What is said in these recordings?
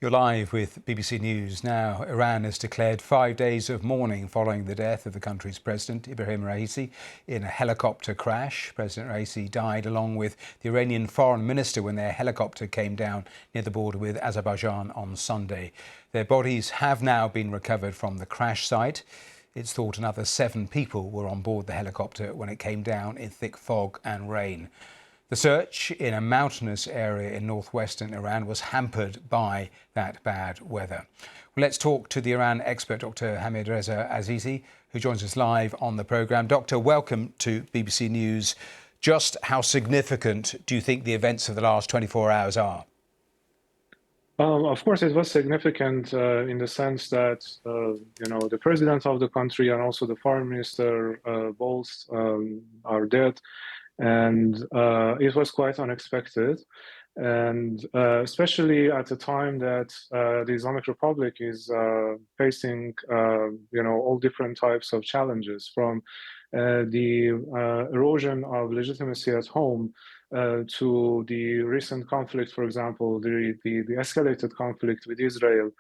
You're live with BBC News now. Iran has declared 5 days of mourning following the death of the country's president, Ebrahim Raisi, in a helicopter crash. President Raisi died along with the Iranian foreign minister when their helicopter came down near the border with Azerbaijan on Sunday. Their bodies have now been recovered from the crash site. It's thought another 7 people were on board the helicopter when it came down in thick fog and rain. The search in a mountainous area in northwestern Iran was hampered by that bad weather. Well, let's talk to the Iran expert, Dr. Hamid Reza Azizi, who joins us live on the programme. Doctor, welcome to BBC News. Just how significant do you think the events of the last 24 hours are? Of course, it was significant in the sense that, the president of the country and also the foreign minister both are dead. And it was quite unexpected. And especially at a time that the Islamic Republic is facing, all different types of challenges, from the erosion of legitimacy at home to the recent conflict, for example, the escalated conflict with Israel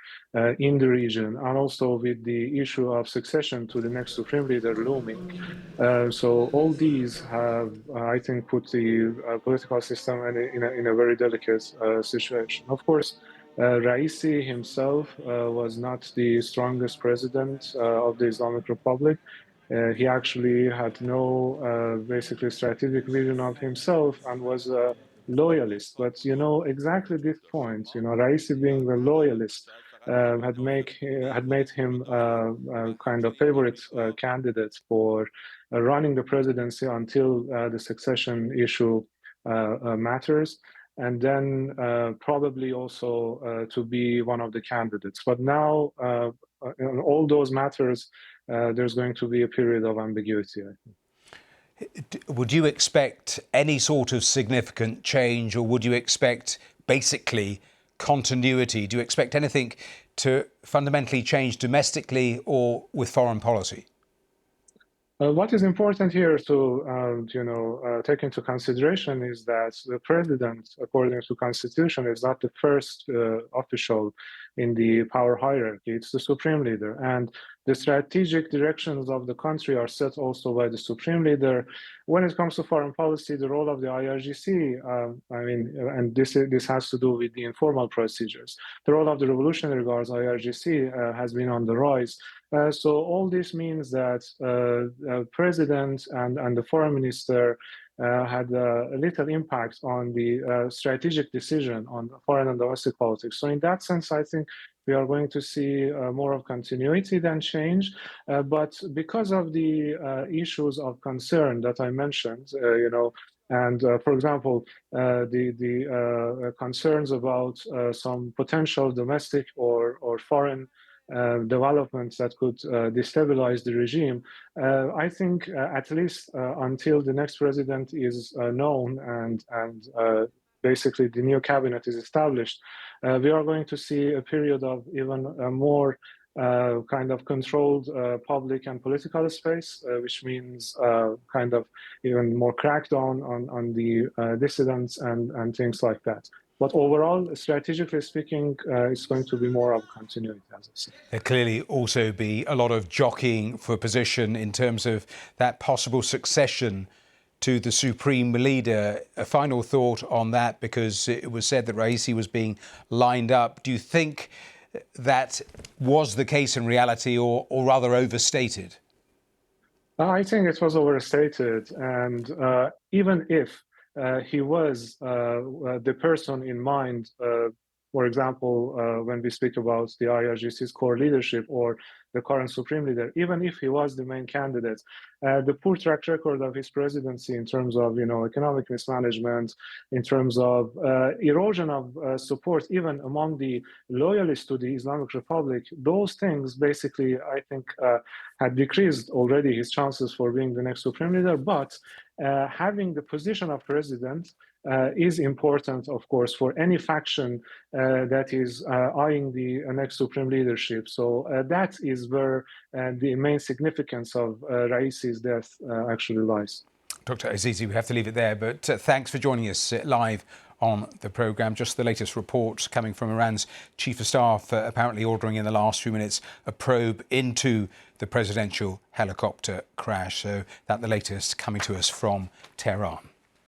in the region, and also with the issue of succession to the next supreme leader looming. So all these have, I think, put the political system in a very delicate situation. Of course, Raisi himself was not the strongest president of the Islamic Republic. He actually had no basically strategic vision of himself and was a loyalist. But exactly this point, Raisi being a loyalist had made him kind of favorite candidate for running the presidency until the succession issue matters, and then probably also to be one of the candidates. But now, in all those matters, there's going to be a period of ambiguity, I think. Would you expect any sort of significant change, or would you expect basically continuity? Do you expect anything to fundamentally change domestically or with foreign policy? What is important here to take into consideration is that the president, according to constitution, is not the first official in the power hierarchy. It's the supreme leader, and the strategic directions of the country are set also by the supreme leader. When it comes to foreign policy, the role of the IRGC, and this has to do with the informal procedures. The role of the Revolutionary Guards, IRGC, has been on the rise. So all this means that president and the foreign minister had a little impact on the strategic decision on foreign and domestic politics. So in that sense, I think we are going to see more of continuity than change. But because of the issues of concern that I mentioned, and for example, the concerns about some potential domestic or foreign developments that could destabilize the regime, I think at least until the next president is known and basically the new cabinet is established, we are going to see a period of even more kind of controlled public and political space, which means kind of even more crackdown on the dissidents and things like that. But overall, strategically speaking, it's going to be more of continuity, as I said. There'll clearly also be a lot of jockeying for position in terms of that possible succession to the supreme leader. A final thought on that, because it was said that Raisi was being lined up. Do you think that was the case in reality, or rather overstated? I think it was overstated. And even if he was the person in mind, for example, when we speak about the IRGC's core leadership or the current supreme leader, even if he was the main candidate, the poor track record of his presidency in terms of economic mismanagement, in terms of erosion of support even among the loyalists to the Islamic Republic, those things basically, I think, had decreased already his chances for being the next supreme leader. But having the position of president is important, of course, for any faction that is eyeing the next supreme leadership. So that is where the main significance of Raisi's death actually lies. Dr. Azizi, we have to leave it there, but thanks for joining us live on the programme. Just the latest reports coming from Iran's Chief of Staff apparently ordering in the last few minutes a probe into the presidential helicopter crash. So that the latest coming to us from Tehran.